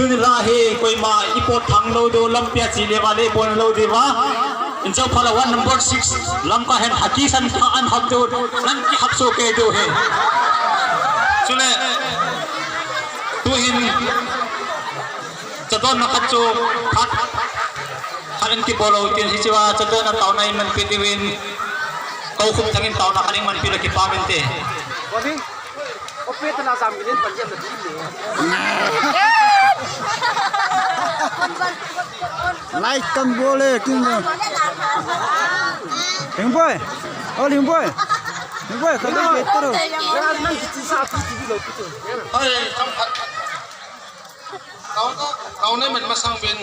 ni lahi koi ma ipot thang lo do lampia chi le wale bon lo dewa in jo phala 1 number 6 lam ka hen haki san kha an hak do nan ki hak so ke do he chule tu hin chadon na khacho khat kharin ki bolo tin hi chiwa chadon na taw nai man pitiwin kau khum thangin taw na kharing man pila ki pamen te bodi opet na jam gilin panjam na dili lại cầm bô lên kinh rồi Linh boy Linh boy không được chết đâu ơi trong thật kau này mình mà sang bên